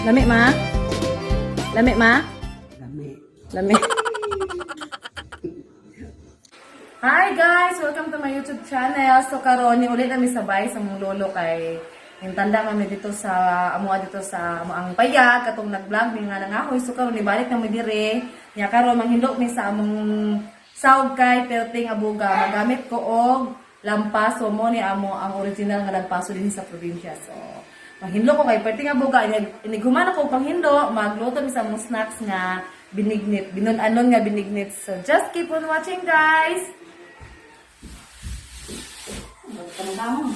Lami ma? Lami ma? Lami. Lami. Hi guys! Welcome to my YouTube channel. So karon ni ulit kami sabay sa mong lolo kay yung tanda kami dito sa amuha dito sa ang payag katong nag-vlog mi nga nangahoy. So karon ibalik na mi dire. Nya karon manghindok mi sa among sawg kay perting abuga. Magamit ko og lampaso mo ni amo ang original nga lampaso din sa probinsya. So manghindo ko kay perting abuga iniguman ako panghindo magluto mi sa among snacks nga binignit. Binon-anon nga binignit. So just keep on watching guys. Tama-tama,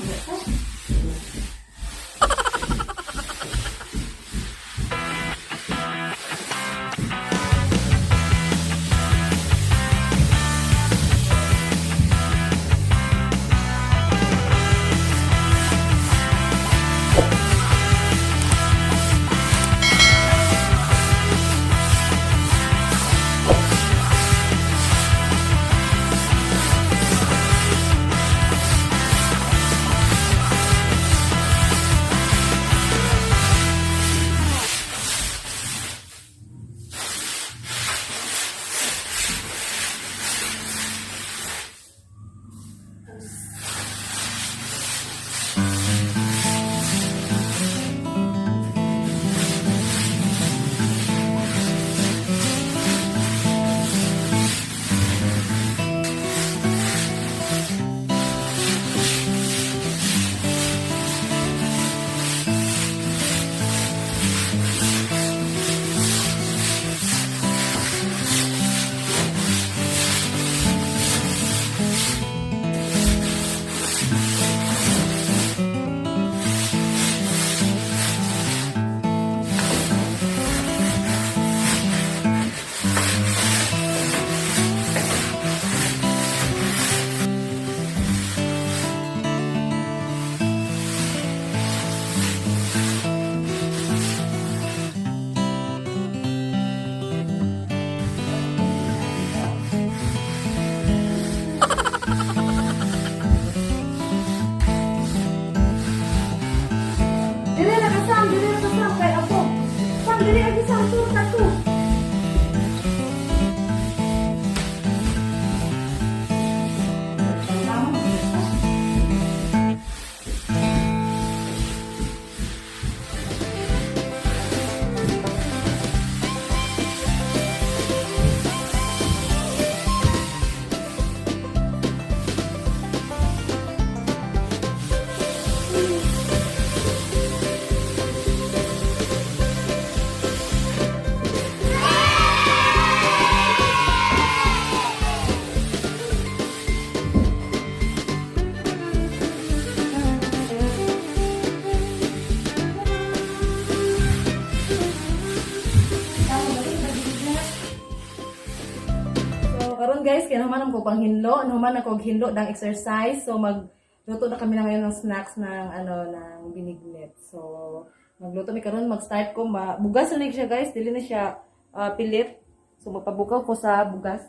Dili lagi satu. Karon guys, kaya naman ako pang hinlo, naman ako hinlo ng exercise. So magluto na kami na ngayon ng snacks ng ng binignit. So magluto mi karon, mag-start ko bugas na siya guys, dili na siya pilit. So magpabukaw ko sa bugas.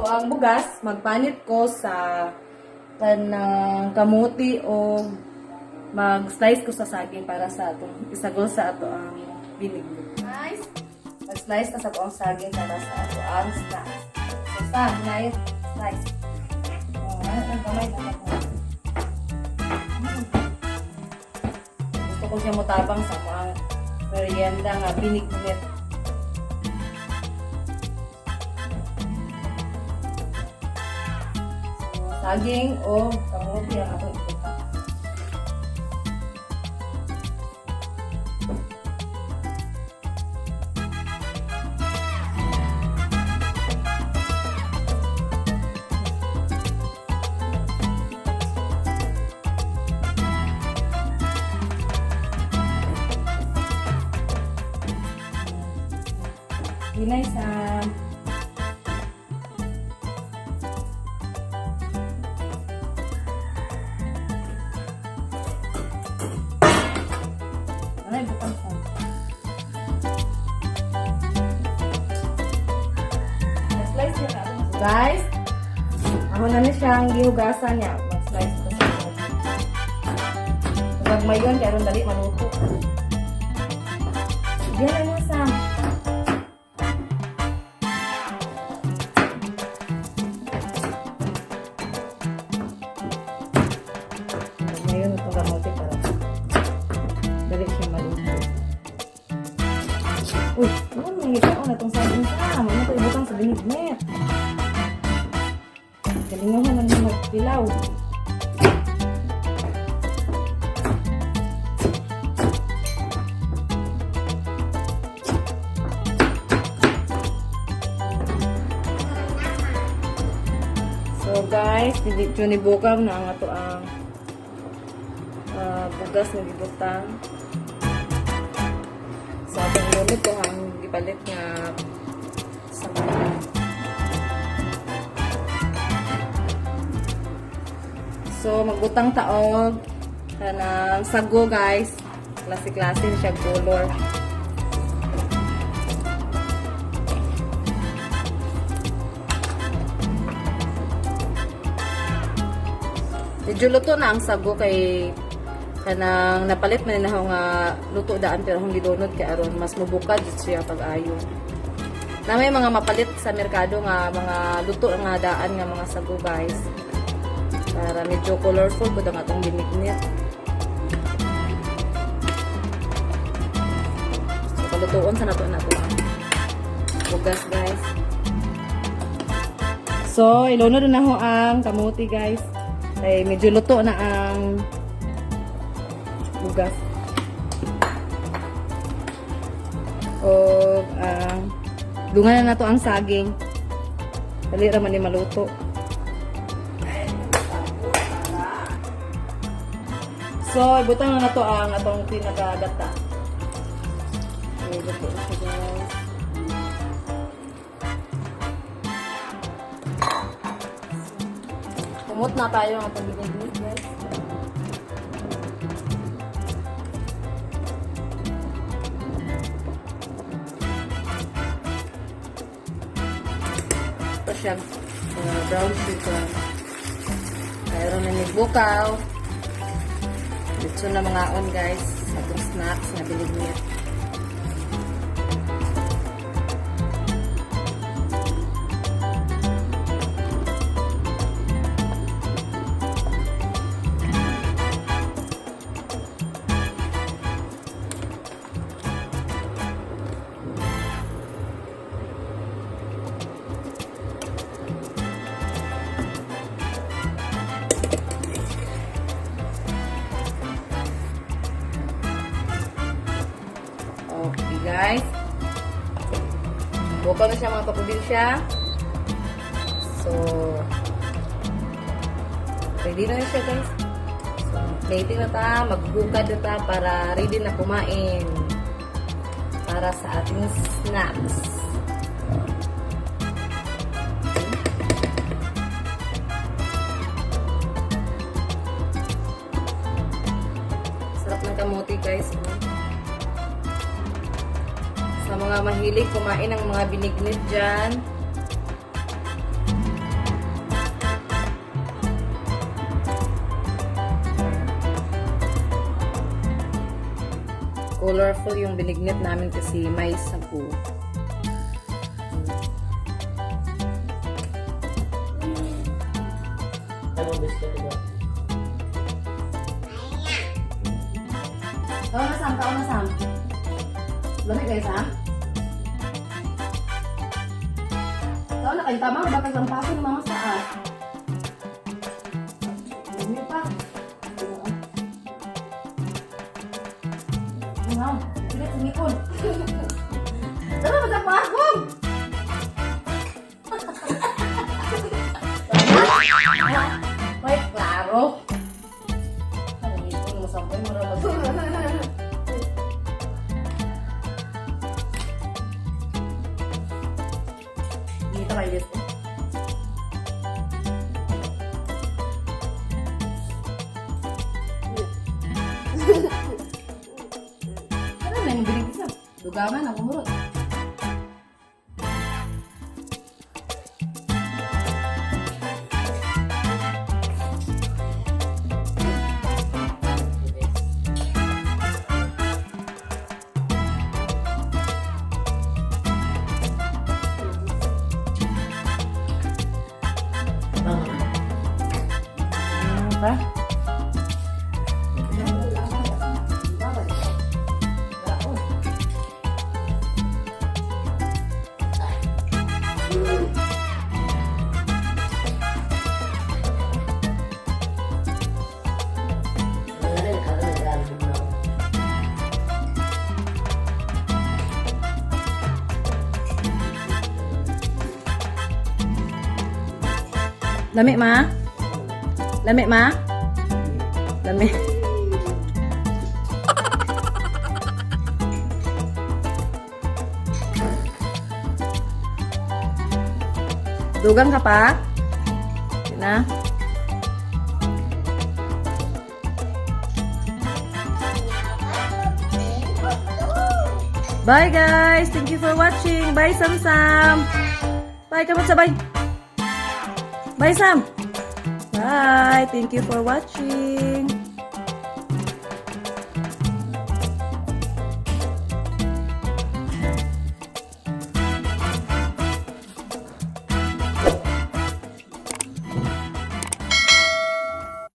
Ang bugas, magpanit ko sa kanang kamuti o mag-slice ko sa saging para sa atong isagol sa ato ang binignit. Guys, mag-slice na sa ato ang saging para sa ato ang snacks. So, slice. Ang kamay na ako. Gusto ko siya mutabang sa mga merienda nga binignit. Saging o kamuti ang atong ikuta. Ginay sa Ay, butang sa. guys, ako na ni siyang gihugasan niya. Mag-slice ko siya. Pag may yun, kaya ron dali maluto. Yan na niya sa. Ngayon, itong kamote para dali siya maluto. Uy, ano nangyayon na itong saging sa? Ano ito ibutang sa binignet? Galingahan lang yung magpilaw. So guys, dito ni Bukam na ang ato ang bugas na gibutang. Sa atong lunod ko ang gipalit nga sa mga. So magbutang taog kanang sago guys. Klase-klase siya color. Medyo luto na ang sago kay kanang napalit man na nga luto daan pero hindi donut kay aron mas mubukad siya pag-ayo. Na may mga mapalit sa merkado nga mga luto nga daan nga mga sago guys. Para medyo colorful pud ang atong binignit. So palutuon sa nato bugas guys. So ilunod na ho ang kamuti guys. Ay medyo luto na ang bugas. O dungan na nato ang saging. Dali ra man ni maluto. So ibutang na nato ang atong pinagagata. Okay, luto na siya guys. Kumot na tayo ang atong binignit guys. Ito siya brown sugar. Mayroon na nagbukaw. Dito na mga on guys. Atong snacks na binignit. Okay guys. Buka na siya mga kaprobinsya. So, ready na siya guys. So, plating na ta, magbukad na ta para ready na kumain. Para sa ating snacks. Sarap ng kamote guys. Sa mga mahilig kumain ng mga binignit dyan. Colorful yung binignit namin kasi may sago. Taon na Sam. Lamig guys ha? Taon na kayo tama, bakit ang paso ng mga saas? Hindi pa. Wow, pilit sumikon. Tara, magkapagong! Ay, klaro. Sumikon mo sampay mo rin. Dito kayo dito. Ano na yung bilig isa? Dugaman, ako murot. Lami ma? Lami ma? Lami. Dugang ka pa? Yun na. Bye guys! Thank you for watching! Bye Sam Sam! Bye! Kamot sa bye! Bye Sam! Bye! Thank you for watching!